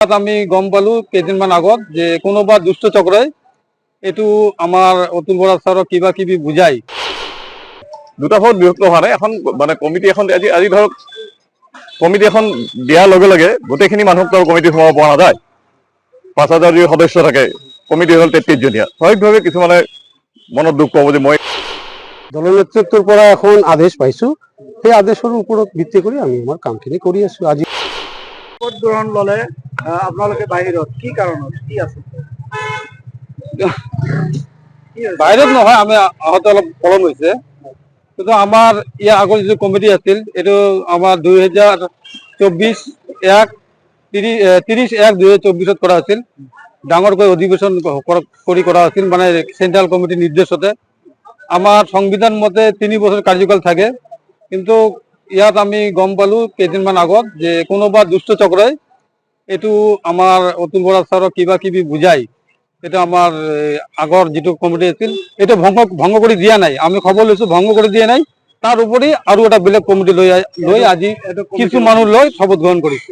আমি গম পালো কেইদিনমান আগত যে কোনোবা দুষ্ট চক্ৰই এইটো আমাৰ অতুল বৰা ছাৰক কিবা কিবি বুজাই দুটা ভাগত বিভক্ত হোৱা নাই। এখন মানে কমিটি এখন আজি ধৰক কমিটি এখন দিয়াৰ লগে লগে গোটেইখিনি মানুহক তাৰ কমিটি সোমাব পৰা নাযায়। ৫,০০০ যি সদস্য থাকে, কমিটি হ'ল ৩৩ জনীয়া। স্বাভাৱিকভাৱে কিছুমানে মনত দুখ পাব যে মই দলৰ নেতৃত্বৰ পৰা এখন আদেশ পাইছো, সেই আদেশৰ ওপৰত ভিত্তি কৰি আমি আমাৰ কামখিনি কৰি আছো। আজি শপত গ্ৰহণ ললে আপোনালোকে বাহিৰত কি কাৰণত কি আছে? বাহিৰত নহয়, আমি আহোঁতে অলপ পলম হৈছে। কিন্তু আমাৰ ইয়াৰ আগৰ যিটো কমিটি আছিল, এইটো আমাৰ 2024-1-30-1-2024 কৰা আছিল। ডাঙৰকৈ অধিৱেশন কৰি কৰা আছিল, মানে চেন্ট্ৰেল কমিটিৰ নিৰ্দেশতে। আমাৰ সংবিধান মতে 3 বছৰ কাৰ্যকাল থাকে, কিন্তু ইয়াত আমি গম পালো কেইদিনমান আগত যে কোনোবা দুষ্ট চক্ৰই এইটো আমাৰ অতুল বৰা ছাৰক কিবা কিবি বুজাই এটা আমাৰ আগৰ যিটো কমিটি আছিল এইটো ভংগ কৰি দিয়া নাই। আমি খবৰ লৈছো ভংগ কৰি দিয়া নাই। তাৰ উপৰি আৰু এটা বেলেগ কমিটি লৈ আজি কিছু মানুহ লৈ শপত গ্ৰহণ কৰিছে।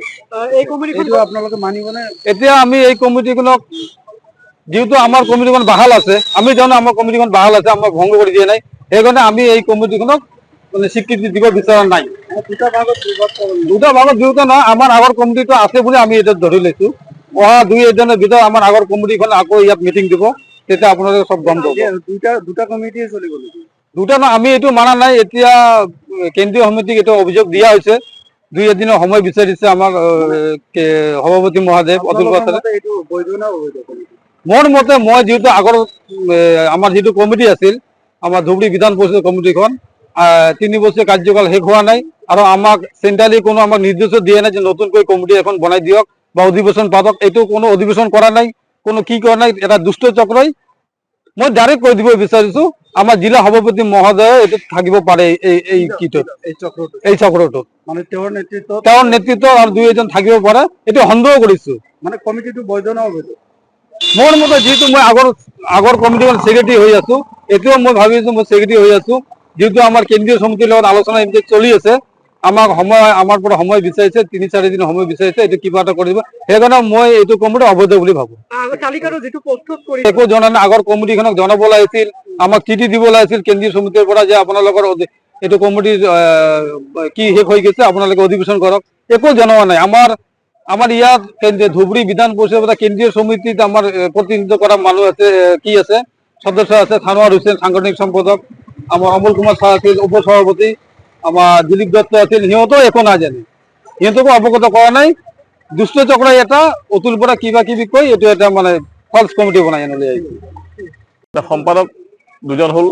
এই কমিটিখন আপোনালোকে মানিবনে? এতিয়া আমি এই কমিটিখনক, যেহেতু আমাৰ কমিটিখন বাহাল আছে, আমি জানো আমাৰ কমিটিখন বাহাল আছে, আমাক ভংগ কৰি দিয়া নাই, সেইকাৰণে আমি এই কমিটিখনক মানে স্বীকৃতি দিব বিচৰা নাই। দুটা ভাগত বিভক্ত নহয়, আমাৰ আগৰ কমিটিটো আছে বুলি আমি এতিয়া ধৰি লৈছো। অহা 2-1 দিনৰ ভিতৰত আমাৰ আগৰ কমিটিখন আকৌ ইয়াত মিটিং দিব, তেতিয়া আপোনালোকে সব গম পাব। দুটা কমিটিয়ে চলিব নেকি? দুটা নহয়, আমি এইটো মানা নাই। এতিয়া কেন্দ্ৰীয় সমিতিক এইটো অভিযোগ দিয়া হৈছে, 2-1 দিনৰ সময় বিচাৰিছে আমাৰ সভাপতি মহোদয় অতুল বৰা ছাৰে। মোৰ মতে মই যিহেতু আগৰ আমাৰ যিটো কমিটি আছিল, আমাৰ ধুবুৰী বিধান পৰিষদ কমিটিখন 3 বছৰীয়া কাৰ্যকাল শেষ হোৱা নাই, আৰু আমাক চেন্ট্ৰেলি কোনো আমাক নিৰ্দেশ দিয়া নাই যে নতুনকৈ কমিটি এখন বনাই দিয়ক বা অধিৱেশন পাতক। এইটো কোনো অধিৱেশন কৰা নাই, কোনো কি কৰা নাই। এটা দুষ্ট চক্ৰই, মই ডাইৰেক্ট কৈ দিব বিচাৰিছো, আমাৰ জিলা সভাপতি মহোদয় এইটোত থাকিব পাৰে, এই চক্ৰটোত মানে তেওঁৰ নেতৃত্ব আৰু 2-1 থাকিব পাৰে, এইটো সন্দেহ কৰিছো। মানে কমিটিটো বৈধ না অবৈধ? মোৰ মতে যেহেতু মই আগৰ কমিটিখন ছেক্ৰেটাৰী হৈ আছো, এতিয়াও মই ভাবিছো মই ছেক্ৰেটাৰী হৈ আছো। যেহেতু আমাৰ কেন্দ্ৰীয় সমিতিৰ লগত আলোচনা এতিয়া চলি আছে, আমাৰ পৰা সময় বিচাৰিছে, 3-4 দিন সময় বিচাৰিছে, এইটো কিবা এটা কৰিব। সেইকাৰণে মই এইটো কমিটি অবৈধ বুলি ভাবো। একো জনা নাই। আগৰ কমিটিখনক জনাব লাগিছিল, আমাক চিঠি দিব লাগিছিল কেন্দ্ৰীয় সমিতিৰ পৰা যে আপোনালোকৰ এইটো কমিটি কি শেষ হৈ গৈছে, আপোনালোকে অধিৱেশন কৰক। একো জনোৱা নাই। আমাৰ ইয়াত ধুবুৰী বিধান পৰিষদৰ পৰা কেন্দ্ৰীয় সমিতিত আমাৰ প্ৰতিনিধিত্ব কৰা মানুহ আছে, কি আছে সদস্য আছে। থানোৱাৰ হুছেইন সাংগঠনিক সম্পাদক, আমাৰ অমল কুমাৰ শাহ আছিল উপ সভাপতি, আমাৰ দিলীপ দত্ত আছিল, সিহঁতেও একো নাজানে, সিহঁতকো অৱগত কৰা নাই। দুষ্ট চক্ৰই এটা অতুল পৰা কিবা কিবি কৈ এইটো এটা মানে ফলছ কমিটি বনাই আনিলে। সম্পাদক দুজন হ'ল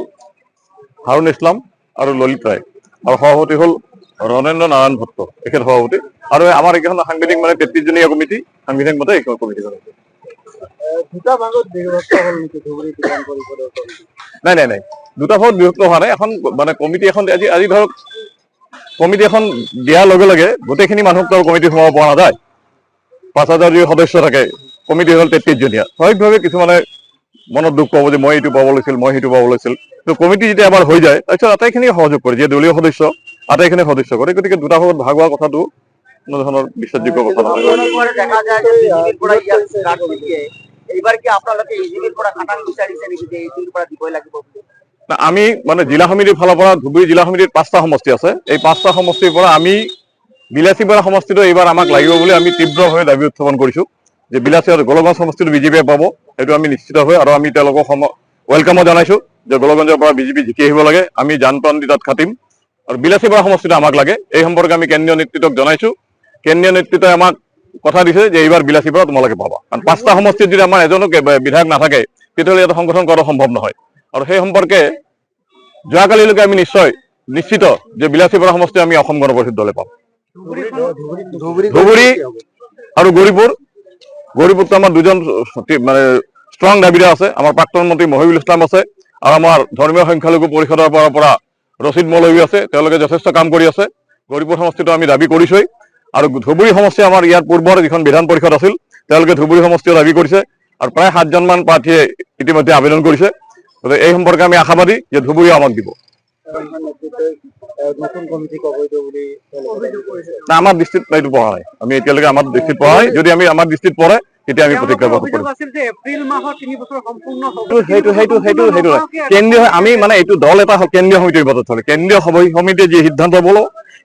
হাৰুণ ইছলাম আৰু ললিত ৰায়, আৰু সভাপতি হ'ল ৰণেন্দ্ৰ নাৰায়ণ ভট্ট, এখেত সভাপতি। আৰু আমাৰ এইখন সাংবিধানিক মানে 33 জনীয়া কমিটি, সাংবিধানিক মতে এইখন কমিটিখন আছে। দুটা ভাগত বিভক্ত হ'ল নেকি ধুবুৰী বিধান পৰিষদৰ কমিটি? নাই, দুটা ভাগত বিভক্ত হোৱা নাই। এখন মানে কমিটি এখন আজি ধৰক কমিটি এখন দিয়াৰ লগে লগে গোটেইখিনি মানুহক তাৰ কমিটি সোমাব পৰা নাযায়। ৫,০০০ যি সদস্য থাকে, কমিটি হ'ল 33 জনীয়া। স্বাভাৱিকভাৱে কিছুমানে মনত দুখ পাব যে মই এইটো পাব লাগিছিল, মই সেইটো পাব লাগিছিল। তো কমিটি যেতিয়া এবাৰ হৈ যায়, তাৰপিছত আটাইখিনি সহযোগ কৰে, যিয়ে দলীয় সদস্য আটাইখিনি সদস্য কৰে। গতিকে দুটা ভাগত ভাগ হোৱা কথাটো কোনো ধৰণৰ বিশ্বাসযোগ্য কথা নহয়। দেখা যায় যে বিজেপিৰ পৰা ইয়াত গাঁঠি দিয়ে, এইবাৰ কি আপোনালোকে বিজেপিৰ পৰা খাটাং বিচাৰিছে নেকি যে এইটোৰ পৰা দিবই লাগিব? আমি মানে জিলা সমিতিৰ ফালৰ পৰা, ধুবুৰী জিলা সমিতিত 5টা সমষ্টি আছে। এই 5টা সমষ্টিৰ পৰা আমি বিলাসীপাৰা সমষ্টিটো এইবাৰ আমাক লাগিব বুলি আমি তীব্ৰভাৱে দাবী উত্থাপন কৰিছো, যে বিলাসীপাৰা গোলগঞ্জ সমষ্টিটো বিজেপিয়ে পাব, সেইটো আমি নিশ্চিত হৈ, আৰু আমি তেওঁলোকক ৱেলকামো জনাইছো যে গোলগঞ্জৰ পৰা বিজেপি জিকি আহিব লাগে, আমি যান প্ৰাণ দি তাত খাটিম, আৰু বিলাসীপাৰা সমষ্টিটো আমাক লাগে। এই সম্পৰ্কে আমি কেন্দ্ৰীয় নেতৃত্বক জনাইছো। কেন্দ্ৰীয় নেতৃত্বই আমাক কথা দিছে যে এইবাৰ বিলাসীপাৰা তোমালোকে পাবা, কাৰণ 5টা সমষ্টিত যদি আমাৰ এজনো বিধায়ক নাথাকে তেতিয়াহ'লে ইয়াত সংগঠন কৰা সম্ভৱ নহয়। আৰু সেই সম্পৰ্কে যোৱাকালিলৈকে আমি নিশ্চিত যে বিলাসীপাৰা সমষ্টি আমি অসম গণ পৰিষদ দলে পাম। ধুবুৰী আৰু গৌৰীপুৰতো আমাৰ দুজন মানে ষ্ট্ৰং দাবীদাৰ আছে। আমাৰ প্ৰাক্তন মন্ত্ৰী মহিবুল ইছলাম আছে, আৰু আমাৰ ধৰ্মীয় সংখ্যালঘু পৰিষদৰ পৰা ৰচিদ মৌলবী আছে। তেওঁলোকে যথেষ্ট কাম কৰি আছে। গৌৰীপুৰ সমষ্টিটো আমি দাবী কৰিছোৱেই, আৰু ধুবুৰী সমষ্টি আমাৰ ইয়াৰ পূৰ্বৰ যিখন বিধান পৰিষদ আছিল, তেওঁলোকে ধুবুৰী সমষ্টিও দাবী কৰিছে, আৰু প্ৰায় 7জনমান প্ৰাৰ্থীয়ে ইতিমধ্যে আবেদন কৰিছে। গতিকে এই সম্পৰ্কে আমি আশাবাদী যে ধুবুৰী আমাক দিব। নতুন কমিটি অবৈধ বুলি অভিযোগ কৰিছে। না আমাৰ দৃষ্টিত এইটো পৰা নাই, আমি এতিয়ালৈকে আমাৰ দৃষ্টিত পৰা নাই। যদি আমাৰ দৃষ্টিত পৰে তেতিয়া আমি প্ৰতিক্ৰিয়া কৰিম। আছিল যে এপ্ৰিল মাহৰ 3 বছৰ সম্পূৰ্ণ সেইটো কেন্দ্ৰীয় আমি মানে এইটো দল এটা কেন্দ্ৰীয় সমিতিৰ ভিতৰত চলে। কেন্দ্ৰীয় সমিতিয়ে যি সিদ্ধান্ত ল'ব,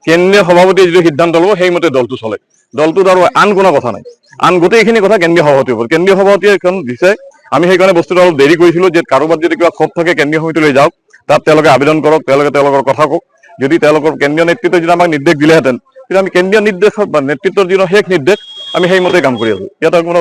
কেন্দ্ৰীয় সভাপতিয়ে যিটো সিদ্ধান্ত ল'ব সেইমতে দলটো চলে। দলটোত আৰু আন কোনো কথা নাই, আন গোটেইখিনি কথা কেন্দ্ৰীয় সভাপতিৰ ওপৰত। কেন্দ্ৰীয় সভাপতিয়ে এখন দিছে, আমি সেইকাৰণে বস্তুটো অলপ দেৰি কৰিছিলো যে কাৰোবাৰ যদি কিবা ক্ষোভ থাকে কেন্দ্ৰীয় সমিতিলৈ যাওক, তাত তেওঁলোকে আবেদন কৰক, তেওঁলোকে তেওঁলোকৰ কথা কওক। যদি তেওঁলোকৰ কেন্দ্ৰীয় নেতৃত্বই যদি আমাক নিৰ্দেশ দিলেহেঁতেন তেতিয়া আমি কেন্দ্ৰীয় নিৰ্দেশ বা নেতৃত্বৰ যিটো শেষ নিৰ্দেশ আমি সেইমতে কাম কৰি আছো। ইয়াত আৰু কোনো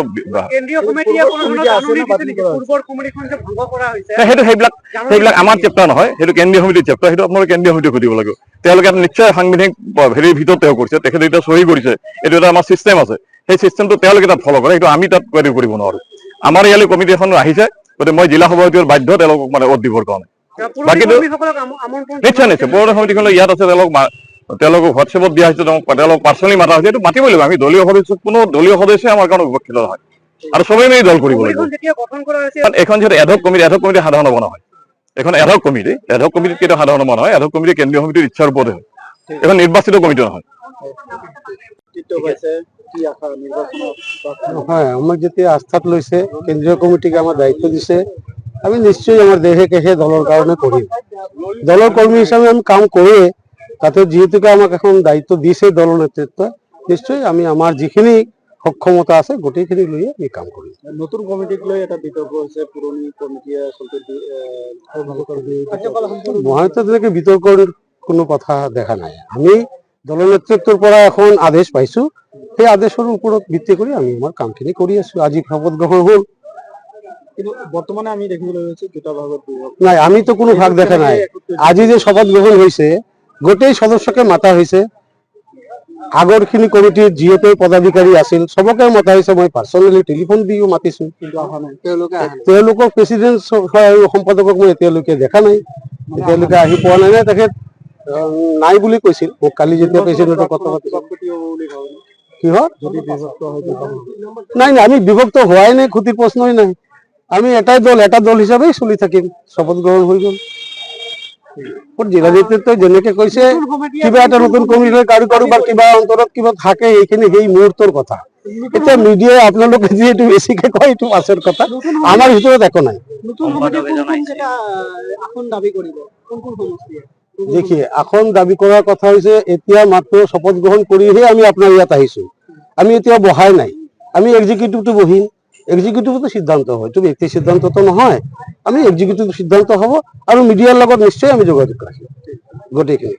সেইবিলাক আমাৰ চেপ্টাৰ নহয়, সেইটো কেন্দ্ৰীয় সমিতিৰ চেপ্টাৰ। সেইটো আপোনালোকে কেন্দ্ৰীয় সমিতিক সুধিব লাগিব। তেওঁলোকে নিশ্চয় সাংবিধানিক হেৰিৰ ভিতৰত তেওঁ কৰিছে, তেখেতে এতিয়া চহী কৰিছে, এইটো এটা আমাৰ চিষ্টেম আছে। সেই চিষ্টেমটো তেওঁলোকে তাত ফ'ল' কৰে, সেইটো আমি তাত কৰিব নোৱাৰো। আমাৰ ইয়ালৈ কমিটি এখন আহিছে, গতিকে মই জিলা সভাপতিৰ বাধ্য তেওঁলোকক মানে ভোট দিবৰ কাৰণে। বাকীটো নিশ্চয় পুৰণি সমিতিখনলৈ ইয়াত আছে, তেওঁলোকক হোৱাটছএপত দিয়া হৈছে, তেওঁলোকক পাৰ্চনেলি মাতা হৈছে। এইটো মাতিবই লাগিব। আমি দলীয় সদস্য, কোনো দলীয় সদস্যই আমাৰ কাৰণে উপেক্ষিত নহয়, আৰু চবেই মিলি দল কৰিব লাগিব। এখন যিহেতু এডহক কমিটি সাধাৰণ হ'ব নহয়। এখন এডহক কমিটিত কেতিয়াও সাধাৰণ হ'ব নহয়। এডহক কমিটি কেন্দ্ৰীয় সমিতিৰ ইচ্ছাৰ ওপৰতে হয়, এখন নিৰ্বাচিত কমিটি নহয়। নহয়, আমাক যেতিয়া আস্থাত লৈছে, কেন্দ্ৰীয় কমিটিকে আমাৰ দায়িত্ব দিছে, আমি নিশ্চয়ই আমাৰ দেহে কেহে দলৰ কাৰণে কৰিম। দলৰ কৰ্মী হিচাপে আমি কাম কৰোৱে, তাতে যিহেতুকে আমাক এখন দায়িত্ব দিছে দলৰ নেতৃত্বই, নিশ্চয় আমি আমাৰ যিখিনি সক্ষমতা আছে গোটেইখিনি লৈয়ে আমি কাম কৰিম। নতুন কমিটিক লৈ এটা বিতৰ্ক হৈছে, পুৰণি কমিটিয়ে মইতো তেনেকে বিতৰ্কৰ কোনো কথা দেখা নাই। আমি দলৰ নেতৃত্বৰ পৰা এখন আদেশ পাইছো, সেই আদেশৰ ওপৰত ভিত্তি কৰি আমি আমাৰ কামখিনি কৰি আছো। আজি শপত গ্ৰহণ হ'ল, কিন্তু বৰ্তমানে আমি দেখিবলৈ পাইছো দুটা ভাগত নাই, আমিতো কোনো ভাগ দেখা নাই। আজি যে শপত গ্ৰহণ হৈছে, গোটেই সদস্যকে মাতা হৈছে। আগৰ খিনি কমিটিৰ যিহেতু পদাধিকাৰী আছিল চবকে মতা হৈছে। মই পাৰ্চনেলি টেলিফোন দিও মাতিছো, তেওঁলোকক প্ৰেচিডেণ্ট সম্পাদকক মই এতিয়ালৈকে দেখা নাই, এতিয়ালৈকে আহি পোৱা নাই। তেখেত নাই বুলি কৈছিল মোক কালি যেতিয়া প্ৰেচিডেণ্টৰ কথা পাতিছিল। কিহত নাই, আমি বিভক্ত হোৱাই নাই, খুটিৰ প্ৰশ্নই নাই। আমি এটা দল হিচাপেই চলি থাকিম। শপত গ্ৰহণ হৈ গ'ল। জিলা নেতৃত্বই যেনেকে কৈছে, কিবা এটা নতুন কমিটি কাৰোবাৰ কিবা অন্তৰত কিবা থাকে, এইখিনি সেই মুহূৰ্তৰ কথা। এতিয়া মিডিয়াই আপোনালোকে যিহেতু বেছিকে কয়, এইটো পাছৰ কথা, আমাৰ ভিতৰত একো নাই। দেখি আসন দাবী কৰাৰ কথা হৈছে, এতিয়া মাত্ৰ শপত গ্ৰহণ কৰিহে আমি আপোনাৰ ইয়াত আহিছো। আমি এতিয়া বহাই নাই, আমি এক্সিকিউটিভটো বহিম। এক্সিকিউটিভতো সিদ্ধান্ত হয়, এইটো ব্যক্তি সিদ্ধান্তটো নহয়। আমি এক্সিকিউটিভ সিদ্ধান্ত হ'ব, আৰু মিডিয়াৰ লগত নিশ্চয় আমি যোগাযোগ ৰাখিম গোটেইখিনি।